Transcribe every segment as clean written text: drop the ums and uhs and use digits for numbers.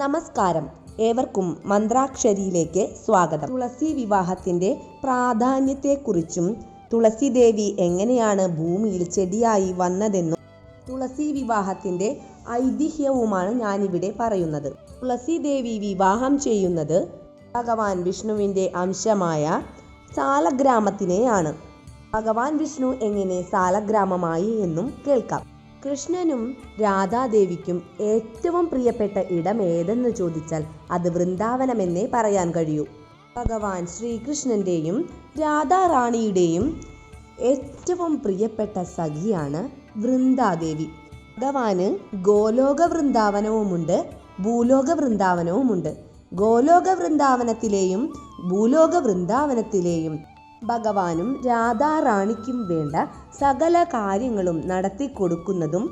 നമസ്കാരം, ഏവർക്കും മന്ത്രാക്ഷരിയിലേക്ക് സ്വാഗതം. തുളസി വിവാഹത്തിന്റെ പ്രാധാന്യത്തെക്കുറിച്ചും തുളസി ദേവി എങ്ങനെയാണ് ഭൂമിയിൽ ചെടിയായി വന്നതെന്നും തുളസി വിവാഹത്തിന്റെ ഐതിഹ്യവുമാണ് ഞാനിവിടെ പറയുന്നത്. തുളസി ദേവി വിവാഹം ചെയ്യുന്നത് ഭഗവാൻ വിഷ്ണുവിന്റെ അംശമായ സാലഗ്രാമത്തിനെയാണ്. ഭഗവാൻ വിഷ്ണു എങ്ങനെ സാലഗ്രാമമായി എന്നും കേൾക്കാം. കൃഷ്ണനും രാധാദേവിക്കും ഏറ്റവും പ്രിയപ്പെട്ട ഇടം ഏതെന്ന് ചോദിച്ചാൽ അത് വൃന്ദാവനമെന്നേ പറയാൻ കഴിയൂ. ഭഗവാൻ ശ്രീകൃഷ്ണന്റെയും രാധാറാണിയുടെയും ഏറ്റവും പ്രിയപ്പെട്ട സഖിയാണ് വൃന്ദാദേവി. ഭഗവാന് ഗോലോക വൃന്ദാവനവുമുണ്ട്, ഭൂലോക വൃന്ദാവനവുമുണ്ട്. ഗോലോക വൃന്ദാവനത്തിലെയും ഭൂലോക വൃന്ദാവനത്തിലെയും ഭഗവാനും രാധാറാണിക്കും വേണ്ട സകല കാര്യങ്ങളും നടത്തിക്കൊടുക്കുന്നതും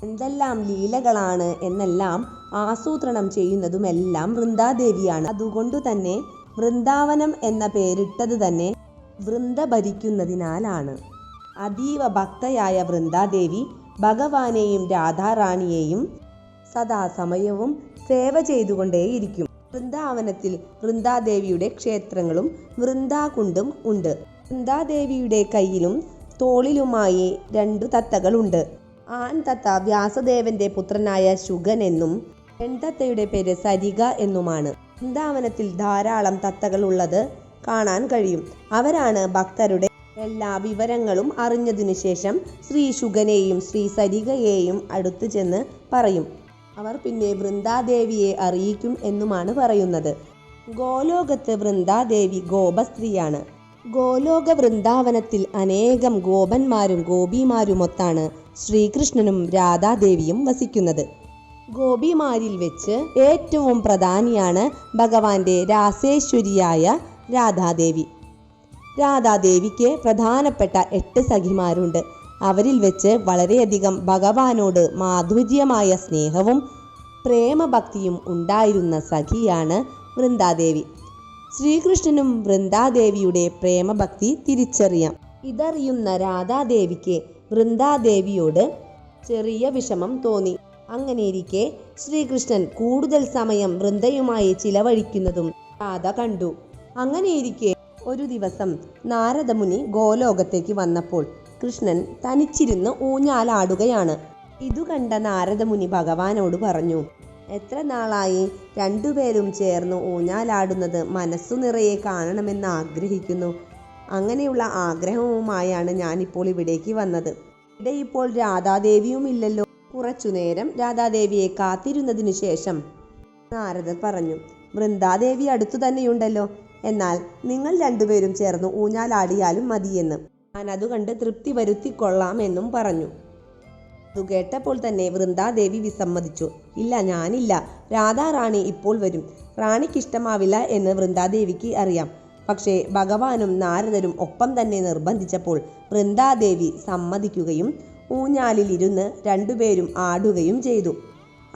എന്തെല്ലാം ലീലകളാണ് എന്നെല്ലാം ആസൂത്രണം ചെയ്യുന്നതുമെല്ലാം വൃന്ദാദേവിയാണ്. അതുകൊണ്ടു തന്നെ വൃന്ദാവനം എന്ന പേരിട്ടത് തന്നെ വൃന്ദ ഭരിക്കുന്നതിനാലാണ്. അതീവ ഭക്തയായ വൃന്ദാദേവി ഭഗവാനെയും രാധാറാണിയെയും സദാസമയവും സേവ ചെയ്തുകൊണ്ടേയിരിക്കും. വൃന്ദാവനത്തിൽ വൃന്ദാദേവിയുടെ ക്ഷേത്രങ്ങളും വൃന്ദാകുണ്ടും ഉണ്ട്. വൃന്ദാദേവിയുടെ കയ്യിലും തോളിലുമായി 2 തത്തകളുണ്ട്. ആൺതത്ത വ്യാസദേവന്റെ പുത്രനായ ശുഗൻ എന്നും പെൺതത്തയുടെ പേര് സരിക എന്നുമാണ്. വൃന്ദാവനത്തിൽ ധാരാളം തത്തകൾ ഉള്ളത് കാണാൻ കഴിയും. അവരാണ് ഭക്തരുടെ എല്ലാ വിവരങ്ങളും അറിഞ്ഞതിനു ശേഷം ശ്രീ ശുഗനെയും ശ്രീ സരികയെയും അടുത്തു ചെന്ന് പറയും. അവർ പിന്നെ വൃന്ദാദേവിയെ അറിയിക്കും എന്നുമാണ് പറയുന്നത്. ഗോലോകത്ത് വൃന്ദാദേവി ഗോപസ്ത്രീയാണ്. ഗോലോക വൃന്ദാവനത്തിൽ അനേകം ഗോപന്മാരും ഗോപിമാരുമൊത്താണ് ശ്രീകൃഷ്ണനും രാധാദേവിയും വസിക്കുന്നത്. ഗോപിമാരിൽ വെച്ച് ഏറ്റവും പ്രധാനിയാണ് ഭഗവാന്റെ രാസേശ്വരിയായ രാധാദേവി. രാധാദേവിക്ക് പ്രധാനപ്പെട്ട 8 സഖിമാരുണ്ട്. അവരിൽ വെച്ച് വളരെയധികം ഭഗവാനോട് മാധുര്യമായ സ്നേഹവും പ്രേമഭക്തിയും ഉണ്ടായിരുന്ന സഖിയാണ് വൃന്ദാദേവി. ശ്രീകൃഷ്ണനും വൃന്ദാദേവിയുടെ പ്രേമഭക്തി തിരിച്ചറിയാം. ഇതറിയുന്ന രാധാദേവിക്ക് വൃന്ദാദേവിയോട് ചെറിയ വിഷമം തോന്നി. അങ്ങനെയിരിക്കെ ശ്രീകൃഷ്ണൻ കൂടുതൽ സമയം വൃന്ദയുമായി ചിലവഴിക്കുന്നതും രാധ കണ്ടു. അങ്ങനെയിരിക്കെ ഒരു ദിവസം നാരദമുനി ഗോലോകത്തേക്ക് വന്നപ്പോൾ കൃഷ്ണൻ തനിച്ചിരുന്ന് ഊഞ്ഞാലാടുകയാണ്. ഇതു കണ്ട നാരദമുനി ഭഗവാനോട് പറഞ്ഞു, എത്ര നാളായി 2 പേരും ചേർന്ന് ഊഞ്ഞാലാടുന്നത് മനസ്സു നിറയെ കാണണമെന്ന് ആഗ്രഹിക്കുന്നു. അങ്ങനെയുള്ള ആഗ്രഹവുമായാണ് ഞാനിപ്പോൾ ഇവിടേക്ക് വന്നത്. ഇവിടെ ഇപ്പോൾ രാധാദേവിയും ഇല്ലല്ലോ. കുറച്ചുനേരം രാധാദേവിയെ കാത്തിരുന്നതിനു ശേഷം നാരദർ പറഞ്ഞു, വൃന്ദാദേവി അടുത്തു തന്നെയുണ്ടല്ലോ, എന്നാൽ നിങ്ങൾ 2 പേരും ചേർന്ന് ഊഞ്ഞാലാടിയാലും മതിയെന്ന്. ഞാൻ അത് കണ്ട് തൃപ്തി വരുത്തിക്കൊള്ളാം എന്നും പറഞ്ഞു. അത് കേട്ടപ്പോൾ തന്നെ വൃന്ദാദേവി വിസമ്മതിച്ചു. ഇല്ല, ഞാനില്ല, രാധാറാണി ഇപ്പോൾ വരും. റാണിക്കിഷ്ടമാവില്ല എന്ന് വൃന്ദാദേവിക്ക് അറിയാം. പക്ഷേ ഭഗവാനും നാരദരും ഒപ്പം തന്നെ നിർബന്ധിച്ചപ്പോൾ വൃന്ദാദേവി സമ്മതിക്കുകയും ഊഞ്ഞാലിൽ ഇരുന്ന് 2 പേരും ആടുകയും ചെയ്തു.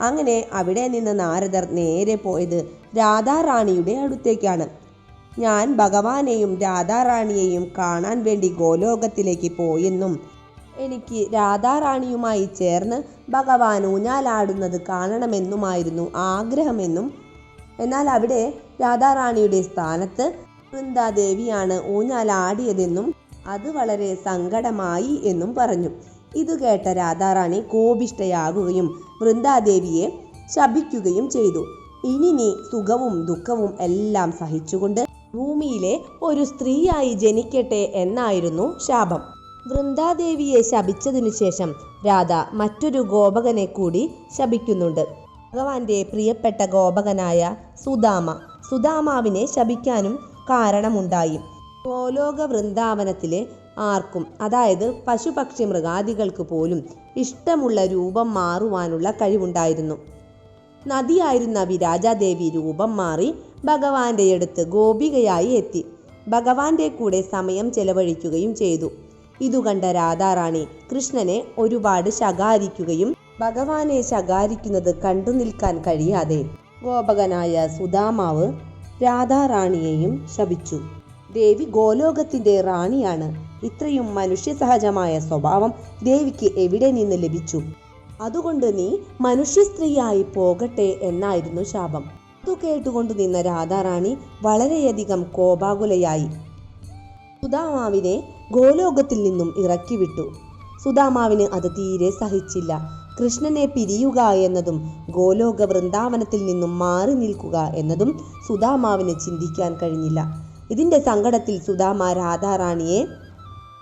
അങ്ങനെ അവിടെ നിന്ന് നാരദർ നേരെ പോയത് രാധാറാണിയുടെ അടുത്തേക്കാണ്. ഞാൻ ഭഗവാനെയും രാധാറാണിയെയും കാണാൻ വേണ്ടി ഗോലോകത്തിലേക്ക് പോയെന്നും എനിക്ക് രാധാറാണിയുമായി ചേർന്ന് ഭഗവാൻ ഊഞ്ഞാലാടുന്നത് കാണണമെന്നുമായിരുന്നു ആഗ്രഹമെന്നും, എന്നാൽ അവിടെ രാധാറാണിയുടെ സ്ഥാനത്ത് വൃന്ദാദേവിയാണ് ഊഞ്ഞാലാടിയതെന്നും അത് വളരെ സങ്കടമായി എന്നും പറഞ്ഞു. ഇത് കേട്ട രാധാറാണി കോപിഷ്ഠയാകുകയും വൃന്ദാദേവിയെ ശപിക്കുകയും ചെയ്തു. ഇനി നീ സുഖവും ദുഃഖവും എല്ലാം സഹിച്ചുകൊണ്ട് ഭൂമിയിലെ ഒരു സ്ത്രീയായി ജനിക്കട്ടെ എന്നായിരുന്നു ശാപം. വൃന്ദാദേവിയെ ശപിച്ചതിനു ശേഷം രാധ മറ്റൊരു ഗോപകനെ കൂടി ശപിക്കുന്നുണ്ട്. ഭഗവാന്റെ പ്രിയപ്പെട്ട ഗോപകനായ സുദാമാവിനെ ശപിക്കാനും കാരണമുണ്ടായി. ഗോലോക വൃന്ദാവനത്തിലെ ആർക്കും, അതായത് പശുപക്ഷി മൃഗാദികൾക്ക് പോലും ഇഷ്ടമുള്ള രൂപം മാറുവാനുള്ള കഴിവുണ്ടായിരുന്നു. നദിയായിരുന്ന വിരാജാദേവി രൂപം മാറി ഭഗവാന്റെ അടുത്ത് ഗോപികയായി എത്തി. ഭഗവാന്റെ കൂടെ സമയം ചെലവഴിക്കുകയും ചെയ്തു. ഇതു കണ്ട രാധാറാണി കൃഷ്ണനെ ഒരുപാട് ശകാരിക്കുകയും ഭഗവാനെ ശകാരിക്കുന്നത് കണ്ടു നിൽക്കാൻ കഴിയാതെ ഗോപകനായ സുദാമാവ് രാധാറാണിയെയും ശപിച്ചു. ദേവി ഗോലോകത്തിന്റെ റാണിയാണ്. ഇത്രയും മനുഷ്യ സഹജമായ സ്വഭാവം ദേവിക്ക് എവിടെ നിന്ന് ലഭിച്ചു? അതുകൊണ്ട് നീ മനുഷ്യ സ്ത്രീയായി പോകട്ടെ എന്നായിരുന്നു ശാപം. അതു കേട്ടുകൊണ്ടു നിന്ന രാധാറാണി വളരെയധികം കോപാകുലയായി സുദാമാവിനെ ഗോലോകത്തിൽ നിന്നും ഇറക്കിവിട്ടു. സുദാമാവിന് അത് തീരെ സഹിച്ചില്ല. കൃഷ്ണനെ പിരിയുക എന്നതും ഗോലോക വൃന്ദാവനത്തിൽ നിന്നും മാറി നിൽക്കുക എന്നതും സുദാമാവിന് ചിന്തിക്കാൻ കഴിഞ്ഞില്ല. ഇതിന്റെ സങ്കടത്തിൽ സുദാമ രാധാറാണിയെ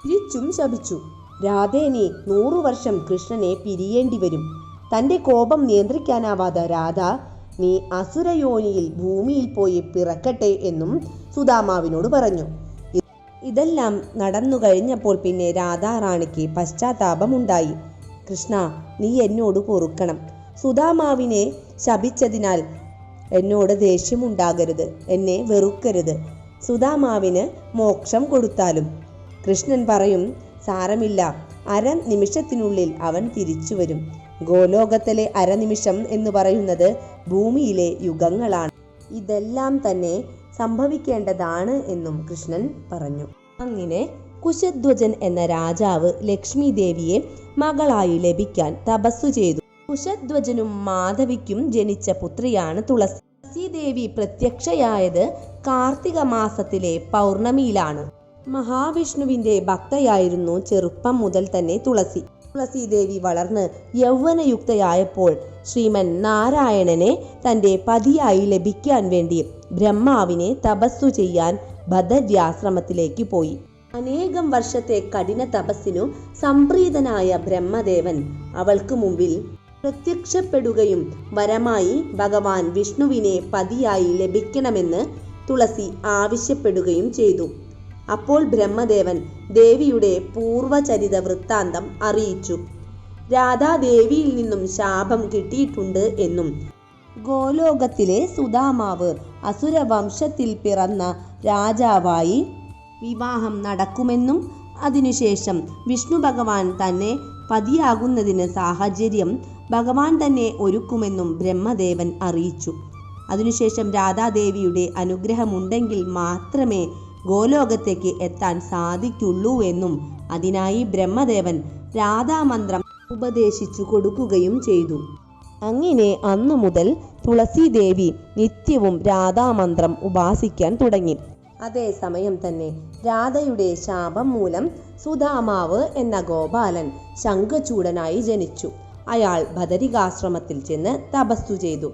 തിരിച്ചും ശപിച്ചു. രാധേ, നീ 100 വർഷം കൃഷ്ണനെ പിരിയേണ്ടി വരും. തൻ്റെ കോപം നിയന്ത്രിക്കാനാവാതെ രാധ, നീ അസുരയോനിയിൽ ഭൂമിയിൽ പോയി പിറക്കട്ടെ എന്നും സുദാമാവിനോട് പറഞ്ഞു. ഇതെല്ലാം നടന്നു കഴിഞ്ഞപ്പോൾ പിന്നെ രാധാറാണിക്ക് പശ്ചാത്താപമുണ്ടായി. കൃഷ്ണ, നീ എന്നോട് പൊറുക്കണം. സുദാമാവിനെ ശപിച്ചതിനാൽ എന്നോട് ദേഷ്യമുണ്ടാകരുത്, എന്നെ വെറുക്കരുത്. സുദാമാവിന് മോക്ഷം കൊടുത്താലും. കൃഷ്ണൻ പറയും, സാരമില്ല, അരനിമിഷത്തിനുള്ളിൽ അവൻ തിരിച്ചു വരും. ഗോലോകത്തിലെ അരനിമിഷം എന്ന് പറയുന്നത് ഭൂമിയിലെ യുഗങ്ങളാണ്. ഇതെല്ലാം തന്നെ സംഭവിക്കേണ്ടതാണ് എന്നും കൃഷ്ണൻ പറഞ്ഞു. അങ്ങനെ കുശധ്വജൻ എന്ന രാജാവ് ലക്ഷ്മി ദേവിയെ മകളായി ലഭിക്കാൻ തപസ്സു ചെയ്തു. കുശധ്വജനും മാധവിക്കും ജനിച്ച പുത്രിയാണ് തുളസി. തുളസീദേവി പ്രത്യക്ഷയായത് കാർത്തിക മാസത്തിലെ പൗർണമിയിലാണ്. മഹാവിഷ്ണുവിന്റെ ഭക്തയായിരുന്നു ചെറുപ്പം മുതൽ തന്നെ തുളസി. തുളസീദേവി വളർന്ന് യൗവനയുക്തയായപ്പോൾ ശ്രീമൻ നാരായണനെ തന്റെ പതിയായി ലഭിക്കാൻ വേണ്ടി ബ്രഹ്മാവിനെ തപസ്സു ചെയ്യാൻ ഭദ്രവ്യാശ്രമത്തിലേക്ക് പോയി. അനേകം വർഷത്തെ കഠിന തപസ്സിനു സംപ്രീതനായ ബ്രഹ്മദേവൻ അവൾക്ക് മുമ്പിൽ പ്രത്യക്ഷപ്പെടുകയും വരമായി ഭഗവാൻ വിഷ്ണുവിനെ പതിയായി ലഭിക്കണമെന്ന് തുളസി ആവശ്യപ്പെടുകയും ചെയ്തു. അപ്പോൾ ബ്രഹ്മദേവൻ ദേവിയുടെ പൂർവചരിത വൃത്താന്തം അറിയിച്ചു. രാധാദേവിയിൽ നിന്നും ശാപം കിട്ടിയിട്ടുണ്ട് എന്നും ഗോലോകത്തിലെ സുദാമാവ് അസുരവംശത്തിൽ പിറന്ന രാജാവായി വിവാഹം നടക്കുമെന്നും അതിനുശേഷം വിഷ്ണു ഭഗവാൻ തന്നെ പതിയാകുന്നതിന് സാഹചര്യം ഭഗവാൻ തന്നെ ഒരുക്കുമെന്നും ബ്രഹ്മദേവൻ അറിയിച്ചു. അതിനുശേഷം രാധാദേവിയുടെ അനുഗ്രഹമുണ്ടെങ്കിൽ മാത്രമേ ഗോലോകത്തേക്ക് എത്താൻ സാധിക്കുള്ളൂ എന്നും അതിനായി ബ്രഹ്മദേവൻ രാധാമന്ത്രം ഉപദേശിച്ചു കൊടുക്കുകയും ചെയ്തു. അങ്ങനെ അന്നു മുതൽ തുളസീദേവി നിത്യവും രാധാമന്ത്രം ഉപാസിക്കാൻ തുടങ്ങി. അതേസമയം തന്നെ രാധയുടെ ശാപം മൂലം സുദാമാവ് എന്ന ഗോപാലൻ ശംഖചൂഡനായി ജനിച്ചു. അയാൾ ബദരികാശ്രമത്തിൽ ചെന്ന് തപസ്സു ചെയ്തു.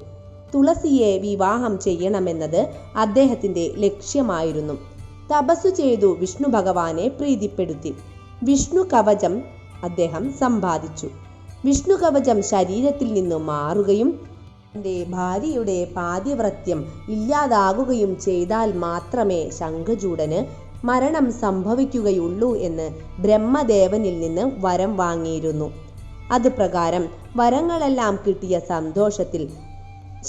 തുളസിയെ വിവാഹം ചെയ്യണമെന്നത് അദ്ദേഹത്തിന്റെ ലക്ഷ്യമായിരുന്നു. തപസ്സു ചെയ്തു വിഷ്ണു ഭഗവാനെ പ്രീതിപ്പെടുത്തി. വിഷ്ണു കവചം അദ്ദേഹം സമ്പാദിച്ചു. വിഷ്ണു കവചം ശരീരത്തിൽ നിന്ന് മാറുകയും തന്റെ ഭാര്യയുടെ പാതിവ്രത്യം ഇല്ലാതാകുകയും ചെയ്താൽ മാത്രമേ ശംഖചൂഡന് മരണം സംഭവിക്കുകയുള്ളൂ എന്ന് ബ്രഹ്മദേവനിൽ നിന്ന് വരം വാങ്ങിയിരുന്നു. അതുപ്രകാരം വരങ്ങളെല്ലാം കിട്ടിയ സന്തോഷത്തിൽ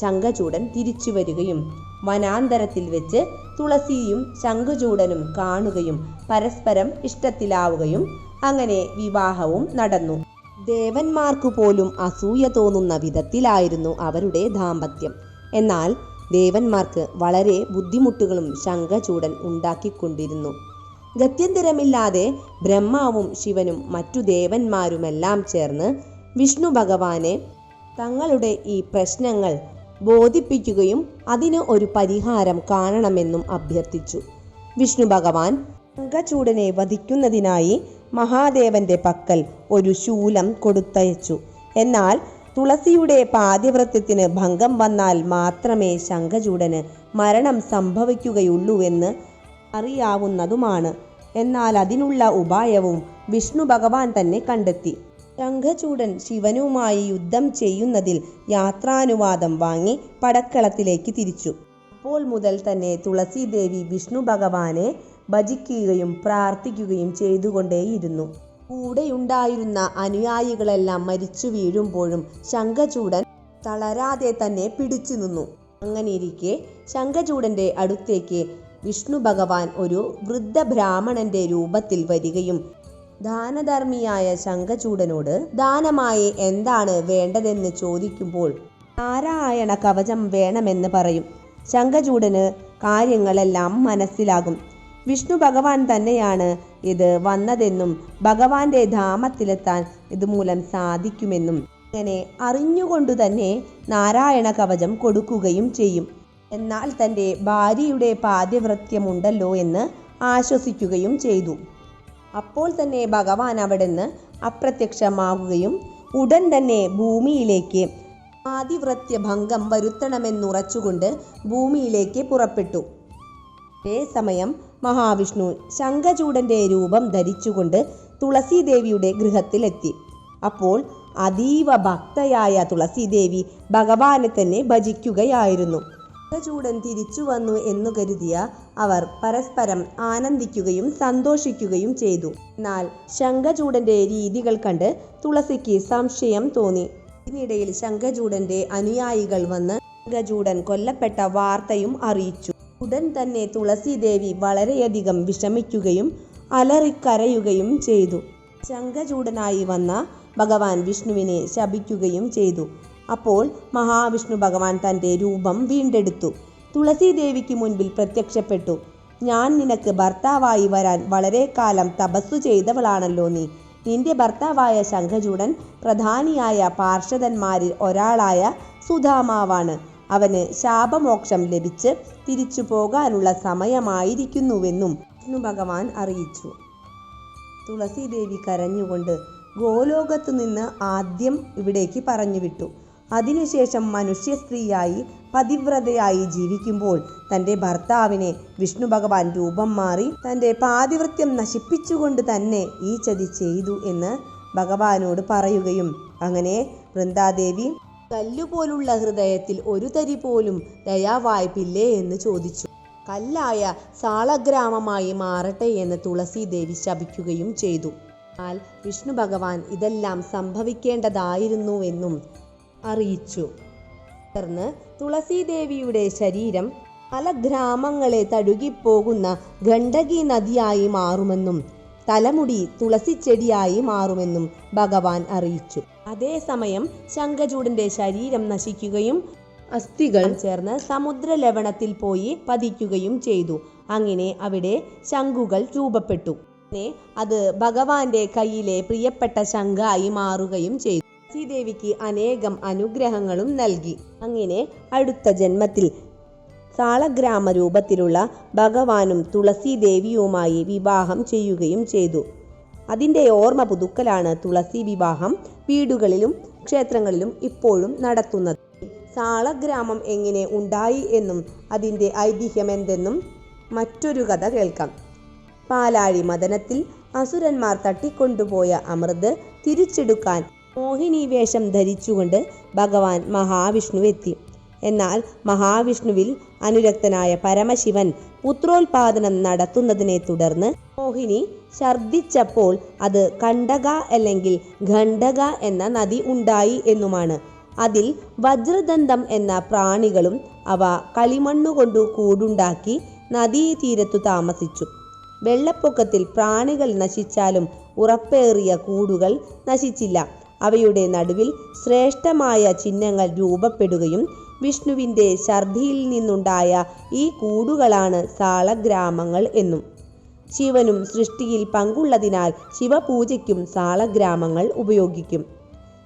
ശംഖചൂഡൻ തിരിച്ചു വരികയും വനാന്തരത്തിൽ വെച്ച് തുളസിയും ശംഖചൂഡനും കാണുകയും പരസ്പരം ഇഷ്ടത്തിലാവുകയും അങ്ങനെ വിവാഹവും നടന്നു. ദേവന്മാർക്കു പോലും അസൂയ തോന്നുന്ന വിധത്തിലായിരുന്നു അവരുടെ ദാമ്പത്യം. എന്നാൽ ദേവന്മാർക്ക് വളരെ ബുദ്ധിമുട്ടുകളും ശംഖചൂഡൻ ഉണ്ടാക്കിക്കൊണ്ടിരുന്നു. ഗത്യന്തരമില്ലാതെ ബ്രഹ്മാവും ശിവനും മറ്റു ദേവന്മാരുമെല്ലാം ചേർന്ന് വിഷ്ണു ഭഗവാനെ തങ്ങളുടെ ഈ പ്രശ്നങ്ങൾ ബോധിപ്പിക്കുകയും അതിന് ഒരു പരിഹാരം കാണണമെന്നും അഭ്യർത്ഥിച്ചു. വിഷ്ണു ഭഗവാൻ ശംഖചൂഡനെ വധിക്കുന്നതിനായി മഹാദേവന്റെ പക്കൽ ഒരു ശൂലം കൊടുത്തയച്ചു. എന്നാൽ തുളസിയുടെ പാതിവ്രത്യത്തിന് ഭംഗം വന്നാൽ മാത്രമേ ശംഖചൂഡന് മരണം സംഭവിക്കുകയുള്ളൂ എന്ന് അറിയാവുന്നതുമാണ്. എന്നാൽ അതിനുള്ള ഉപായവും വിഷ്ണു ഭഗവാൻ തന്നെ കണ്ടെത്തി. ശംഖചൂഡൻ ശിവനുമായി യുദ്ധം ചെയ്യുന്നതിൽ യാത്രാനുവാദം വാങ്ങി പടക്കളത്തിലേക്ക് തിരിച്ചു. അപ്പോൾ മുതൽ തന്നെ തുളസീദേവി വിഷ്ണു ഭഗവാനെ ഭജിക്കുകയും പ്രാർത്ഥിക്കുകയും ചെയ്തുകൊണ്ടേയിരുന്നു. കൂടെയുണ്ടായിരുന്ന അനുയായികളെല്ലാം മരിച്ചു വീഴുമ്പോഴും ശംഖചൂഡൻ തളരാതെ തന്നെ പിടിച്ചു നിന്നു. അങ്ങനെയിരിക്കെ ശംഖചൂഡന്റെ അടുത്തേക്ക് വിഷ്ണു ഭഗവാൻ ഒരു വൃദ്ധ ബ്രാഹ്മണന്റെ രൂപത്തിൽ വരികയും ദാനധർമ്മിയായ ശംഖചൂഡനോട് ദാനമായി എന്താണ് വേണ്ടതെന്ന് ചോദിക്കുമ്പോൾ നാരായണ കവചം വേണമെന്ന് പറയും. ശംഖചൂഡന് കാര്യങ്ങളെല്ലാം മനസ്സിലാകും. വിഷ്ണു ഭഗവാൻ തന്നെയാണ് ഇത് വന്നതെന്നും ഭഗവാന്റെ ധാമത്തിലെത്താൻ ഇതുമൂലം സാധിക്കുമെന്നും അങ്ങനെ അറിഞ്ഞുകൊണ്ടു തന്നെ നാരായണ കവചം കൊടുക്കുകയും ചെയ്യും. എന്നാൽ തൻ്റെ ഭാര്യയുടെ പാതിവ്രത്യമുണ്ടല്ലോ എന്ന് ആശ്വസിക്കുകയും ചെയ്തു. അപ്പോൾ തന്നെ ഭഗവാൻ അവിടുന്ന് അപ്രത്യക്ഷമാവുകയും ഉടൻ തന്നെ ഭൂമിയിലേക്ക് പാതിവ്രത്യഭംഗം വരുത്തണമെന്നുറച്ചുകൊണ്ട് ഭൂമിയിലേക്ക് പുറപ്പെട്ടു. അതേസമയം മഹാവിഷ്ണു ശംഖചൂഡന്റെ രൂപം ധരിച്ചുകൊണ്ട് തുളസീദേവിയുടെ ഗൃഹത്തിലെത്തി. അപ്പോൾ അതീവ ഭക്തയായ തുളസീദേവി ഭഗവാനെ തന്നെ ഭജിക്കുകയായിരുന്നു. ശംഖചൂഡൻ തിരിച്ചു വന്നു എന്നു കരുതിയ അവർ പരസ്പരം ആനന്ദിക്കുകയും സന്തോഷിക്കുകയും ചെയ്തു. എന്നാൽ ശംഖചൂഡന്റെ രീതികൾ കണ്ട് തുളസിക്ക് സംശയം തോന്നി. ഇതിനിടയിൽ ശംഖചൂഡന്റെ അനുയായികൾ വന്ന് ശംഖചൂഡൻ കൊല്ലപ്പെട്ട വാർത്തയും അറിയിച്ചു. ഉടൻ തന്നെ തുളസീദേവി വളരെയധികം വിഷമിക്കുകയും അലറിക്കരയുകയും ചെയ്തു. ശംഖചൂഡനായി വന്ന ഭഗവാൻ വിഷ്ണുവിനെ ശപിക്കുകയും ചെയ്തു. അപ്പോൾ മഹാവിഷ്ണു ഭഗവാൻ തൻ്റെ രൂപം വീണ്ടെടുത്തു തുളസീദേവിക്ക് മുൻപിൽ പ്രത്യക്ഷപ്പെട്ടു. ഞാൻ നിനക്ക് ഭർത്താവായി വരാൻ വളരെ കാലം തപസ്സു ചെയ്തവളാണല്ലോ നീ. നിന്റെ ഭർത്താവായ ശംഖചൂഡൻ പ്രധാനിയായ പാർഷദന്മാരിൽ ഒരാളായ സുധാമാവാണ്. അവന് ശാപമോക്ഷം ലഭിച്ച് തിരിച്ചു പോകാനുള്ള സമയമായിരിക്കുന്നുവെന്നും വിഷ്ണു ഭഗവാൻ അറിയിച്ചു. തുളസീദേവി കരഞ്ഞുകൊണ്ട് ഗോലോകത്തു നിന്ന് ആദ്യം ഇവിടേക്ക് പറഞ്ഞുവിട്ടു. അതിനുശേഷം മനുഷ്യ സ്ത്രീയായി പതിവ്രതയായി ജീവിക്കുമ്പോൾ തൻ്റെ ഭർത്താവിനെ വിഷ്ണു ഭഗവാൻ രൂപം മാറി തൻ്റെ പാതിവ്രത്യം നശിപ്പിച്ചുകൊണ്ട് തന്നെ ഈ ചതി ചെയ്തു എന്ന് ഭഗവാനോട് പറയുകയും അങ്ങനെ വൃന്ദാദേവി കല്ലുപോലുള്ള ഹൃദയത്തിൽ ഒരു തരി പോലും ദയാവായ്പില്ലേ എന്ന് ചോദിച്ചു. കല്ലായ സാളഗ്രാമമായി മാറട്ടെ എന്ന് തുളസീദേവി ശപിക്കുകയും ചെയ്തു. എന്നാൽ വിഷ്ണു ഭഗവാൻ ഇതെല്ലാം സംഭവിക്കേണ്ടതായിരുന്നുവെന്നും അറിയിച്ചു. തുടർന്ന് തുളസീദേവിയുടെ ശരീരം പല ഗ്രാമങ്ങളെ തഴുകിപ്പോകുന്ന ഗണ്ഡകി നദിയായി മാറുമെന്നും തലമുടി തുളസിച്ചെടിയായി മാറുമെന്നും ഭഗവാൻ അറിയിച്ചു. അതേസമയം ശംഖചൂഡന്റെ ശരീരം നശിക്കുകയും അസ്ഥികൾ ചേർന്ന് സമുദ്ര ലവണത്തിൽ പോയി പതിക്കുകയും ചെയ്തു. അങ്ങനെ അവിടെ ശംഖുകൾ രൂപപ്പെട്ടു. അത് ഭഗവാന്റെ കയ്യിലെ പ്രിയപ്പെട്ട ശംഖായി മാറുകയും ചെയ്തു. തുളസീദേവിക്ക് അനേകം അനുഗ്രഹങ്ങളും നൽകി. അങ്ങനെ അടുത്ത ജന്മത്തിൽ സാളഗ്രാമ രൂപത്തിലുള്ള ഭഗവാനും തുളസീദേവിയുമായി വിവാഹം ചെയ്യുകയും ചെയ്തു. അതിൻ്റെ ഓർമ്മ പുതുക്കലാണ് തുളസി വിവാഹം വീടുകളിലും ക്ഷേത്രങ്ങളിലും ഇപ്പോഴും നടത്തുന്നത്. സാളഗ്രാമം എങ്ങനെ ഉണ്ടായി എന്നും അതിൻ്റെ ഐതിഹ്യം എന്തെന്നും മറ്റൊരു കഥ കേൾക്കാം. പാലാഴി മദനത്തിൽ അസുരന്മാർ തട്ടിക്കൊണ്ടുപോയ അമൃത് തിരിച്ചെടുക്കാൻ മോഹിനി വേഷം ധരിച്ചുകൊണ്ട് ഭഗവാൻ മഹാവിഷ്ണു എത്തി. എന്നാൽ മഹാവിഷ്ണുവിൽ അനുരക്തനായ പരമശിവൻ പുത്രോൽപാദനം നടത്തുന്നതിനെ തുടർന്ന് മോഹിനി ഛർദിച്ചപ്പോൾ അത് കണ്ടക അല്ലെങ്കിൽ ഖണ്ഡക എന്ന നദി ഉണ്ടായി എന്നുമാണ്. അതിൽ വജ്രദന്തം എന്ന പ്രാണികളും അവ കളിമണ്ണുകൊണ്ടു കൂടുണ്ടാക്കി നദീതീരത്തു താമസിച്ചു. വെള്ളപ്പൊക്കത്തിൽ പ്രാണികൾ നശിച്ചാലും ഉറപ്പേറിയ കൂടുകൾ നശിച്ചില്ല. അവയുടെ നടുവിൽ ശ്രേഷ്ഠമായ ചിഹ്നങ്ങൾ രൂപപ്പെടുകയും വിഷ്ണുവിൻ്റെ ഛർദിയിൽ നിന്നുണ്ടായ ഈ കൂടുകളാണ് സാളഗ്രാമങ്ങൾ എന്നും ശിവനും സൃഷ്ടിയിൽ പങ്കുള്ളതിനാൽ ശിവപൂജയ്ക്കും സാളഗ്രാമങ്ങൾ ഉപയോഗിക്കും.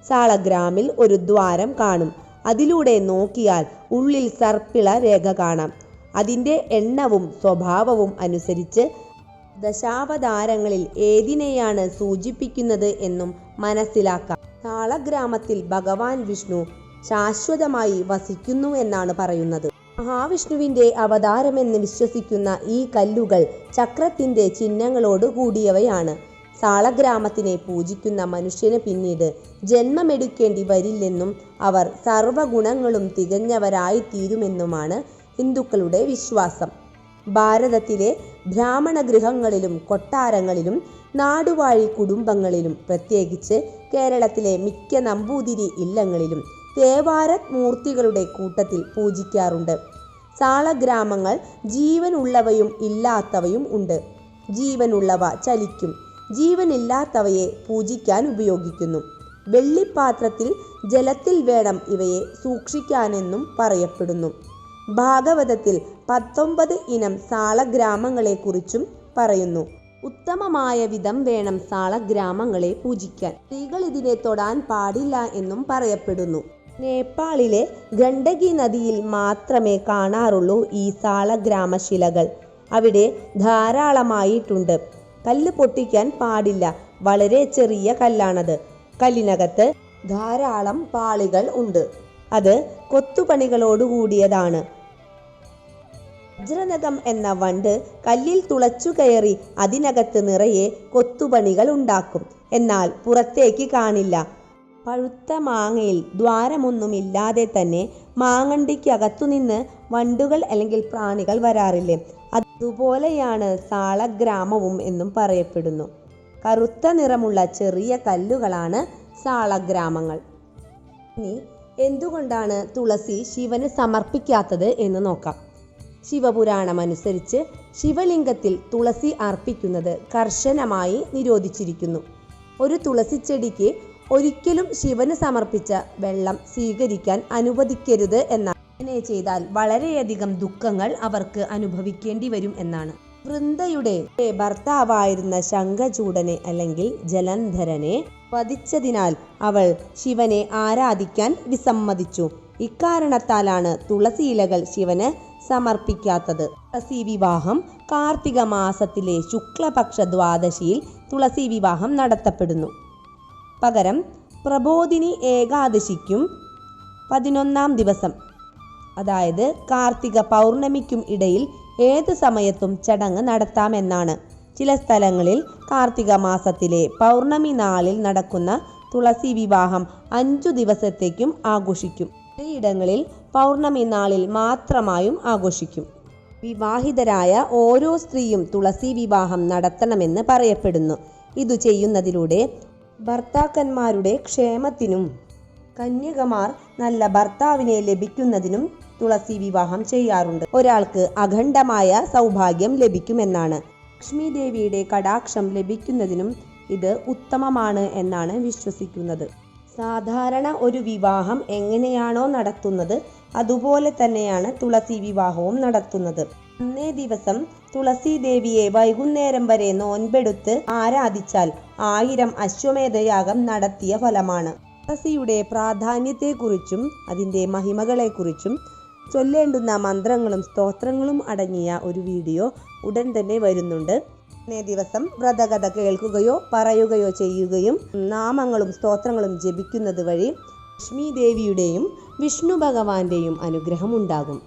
സാളഗ്രാമിൽ ഒരു ദ്വാരം കാണും. അതിലൂടെ നോക്കിയാൽ ഉള്ളിൽ സർപ്പിള രേഖ കാണാം. അതിൻ്റെ എണ്ണവും സ്വഭാവവും അനുസരിച്ച് ദശാവതാരങ്ങളിൽ ഏതിനെയാണ് സൂചിപ്പിക്കുന്നത് എന്നും മനസ്സിലാക്കാം. സാളഗ്രാമത്തിൽ ഭഗവാൻ വിഷ്ണു ശാശ്വതമായി വസിക്കുന്നു എന്നാണ് പറയുന്നത്. മഹാവിഷ്ണുവിൻ്റെ അവതാരമെന്ന് വിശ്വസിക്കുന്ന ഈ കല്ലുകൾ ചക്രത്തിൻ്റെ ചിഹ്നങ്ങളോട് കൂടിയവയാണ്. സാളഗ്രാമത്തിനെ പൂജിക്കുന്ന മനുഷ്യന് പിന്നീട് ജന്മമെടുക്കേണ്ടി വരില്ലെന്നും അവർ സർവഗുണങ്ങളും തികഞ്ഞവരായിത്തീരുമെന്നുമാണ് ഹിന്ദുക്കളുടെ വിശ്വാസം. ഭാരതത്തിലെ ബ്രാഹ്മണ ഗൃഹങ്ങളിലും കൊട്ടാരങ്ങളിലും നാടുവാഴി കുടുംബങ്ങളിലും പ്രത്യേകിച്ച് കേരളത്തിലെ മിക്ക നമ്പൂതിരി ഇല്ലങ്ങളിലും തേവാരത് മൂർത്തികളുടെ കൂട്ടത്തിൽ പൂജിക്കാറുണ്ട്. സാളഗ്രാമങ്ങൾ ജീവനുള്ളവയും ഇല്ലാത്തവയും ഉണ്ട്. ജീവനുള്ളവ ചലിക്കും. ജീവനില്ലാത്തവയെ പൂജിക്കാൻ ഉപയോഗിക്കുന്നു. വെള്ളിപ്പാത്രത്തിൽ ജലത്തിൽ വേണം ഇവയെ സൂക്ഷിക്കാനെന്നും പറയപ്പെടുന്നു. ഭാഗവതത്തിൽ 19 ഇനം സാളഗ്രാമങ്ങളെക്കുറിച്ചും പറയുന്നു. ഉത്തമമായ വിധം വേണം സാളഗ്രാമങ്ങളെ പൂജിക്കാൻ. സ്ത്രീകൾ ഇതിനെ തൊടാൻ പാടില്ല എന്നും പറയപ്പെടുന്നു. നേപ്പാളിലെ ഗണ്ഡകി നദിയിൽ മാത്രമേ കാണാറുള്ളൂ ഈ സാളഗ്രാമശിലകൾ. അവിടെ ധാരാളമായിട്ടുണ്ട്. കല്ല് പൊട്ടിക്കാൻ പാടില്ല. വളരെ ചെറിയ കല്ലാണത്. കല്ലിനകത്ത് ധാരാളം പാളികൾ ഉണ്ട്. അത് കൊത്തുപണികളോടുകൂടിയതാണ്. വജ്രനഖം എന്ന വണ്ട് കല്ലിൽ തുളച്ചു കയറി അതിനകത്ത് നിറയെ കൊത്തുപണികൾ ഉണ്ടാക്കും. എന്നാൽ പുറത്തേക്ക് കാണില്ല. പഴുത്ത മാങ്ങയിൽ ദ്വാരമൊന്നുമില്ലാതെ തന്നെ മാങ്ങണ്ടിക്കകത്തുനിന്ന് വണ്ടുകൾ അല്ലെങ്കിൽ പ്രാണികൾ വരാറില്ലേ? അതുപോലെയാണ് സാളഗ്രാമവും എന്നും പറയപ്പെടുന്നു. കറുത്ത നിറമുള്ള ചെറിയ കല്ലുകളാണ് സാളഗ്രാമങ്ങൾ. ഇനി എന്തുകൊണ്ടാണ് തുളസി ശിവന് സമർപ്പിക്കാത്തത് എന്ന് നോക്കാം. ശിവപുരാണമനുസരിച്ച് ശിവലിംഗത്തിൽ തുളസി അർപ്പിക്കുന്നത് കർശനമായി നിരോധിച്ചിരിക്കുന്നു. ഒരു തുളസി ചെടിക്ക് ഒരിക്കലും ശിവന് സമർപ്പിച്ച വെള്ളം സ്വീകരിക്കാൻ അനുവദിക്കരുത് എന്നാണ്. അങ്ങനെ ചെയ്താൽ വളരെയധികം ദുഃഖങ്ങൾ അവർക്ക് അനുഭവിക്കേണ്ടി വരും എന്നാണ്. വൃന്ദയുടെ ഭർത്താവായിരുന്ന ശംഖചൂഡനെ അല്ലെങ്കിൽ ജലന്ധരനെ വധിച്ചതിനാൽ അവൾ ശിവനെ ആരാധിക്കാൻ വിസമ്മതിച്ചു. ഇക്കാരണത്താലാണ് തുളസി ഇലകൾ ശിവന് സമർപ്പിക്കാത്തത്. തുളസി വിവാഹം കാർത്തിക മാസത്തിലെ ശുക്ലപക്ഷ ദ്വാദശിയിൽ തുളസി വിവാഹം നടത്തപ്പെടുന്നു. പകരം പ്രബോധിനി ഏകാദശിക്കും 11-ാം ദിവസം, അതായത് കാർത്തിക പൗർണമിക്കും ഇടയിൽ ഏത് സമയത്തും ചടങ്ങ് നടത്താമെന്നാണ്. ചില സ്ഥലങ്ങളിൽ കാർത്തിക മാസത്തിലെ പൗർണമി നാളിൽ നടക്കുന്ന തുളസി വിവാഹം 5 ദിവസത്തേക്കും ആഘോഷിക്കും. ചിലയിടങ്ങളിൽ പൗർണമി നാളിൽ മാത്രമായും ആഘോഷിക്കും. വിവാഹിതരായ ഓരോ സ്ത്രീയും തുളസി വിവാഹം നടത്തണമെന്ന് പറയപ്പെടുന്നു. ഇതു ചെയ്യുന്നതിലൂടെ ഭർത്താക്കന്മാരുടെ ക്ഷേമത്തിനും കന്യകമാർ നല്ല ഭർത്താവിനെ ലഭിക്കുന്നതിനും തുളസി വിവാഹം ചെയ്യാറുണ്ട്. ഒരാൾക്ക് അഖണ്ഡമായ സൗഭാഗ്യം ലഭിക്കുമെന്നാണ്. ലക്ഷ്മി ദേവിയുടെ കടാക്ഷം ലഭിക്കുന്നതിനും ഇത് ഉത്തമമാണ് എന്നാണ് വിശ്വസിക്കുന്നത്. സാധാരണ ഒരു വിവാഹം എങ്ങനെയാണോ നടത്തുന്നത് അതുപോലെ തന്നെയാണ് തുളസി വിവാഹവും നടത്തുന്നത്. അന്നേ ദിവസം തുളസി ദേവിയെ വൈകുന്നേരം വരെ നോൻപെടുത്ത് ആരാധിച്ചാൽ 1000 അശ്വമേധയാഗം നടത്തിയ ഫലമാണ്. തുളസിയുടെ പ്രാധാന്യത്തെക്കുറിച്ചും അതിൻ്റെ മഹിമകളെക്കുറിച്ചും ചൊല്ലേണ്ടുന്ന മന്ത്രങ്ങളും സ്തോത്രങ്ങളും അടങ്ങിയ ഒരു വീഡിയോ ഉടൻ തന്നെ വരുന്നുണ്ട്. അന്നേ ദിവസം വ്രതകഥ കേൾക്കുകയോ പറയുകയോ ചെയ്യുകയും നാമങ്ങളും സ്തോത്രങ്ങളും ജപിക്കുന്നത് വഴി ലക്ഷ്മി ദേവിയുടെയും വിഷ്ണു ഭഗവാന്റെയും അനുഗ്രഹം ഉണ്ടാകും.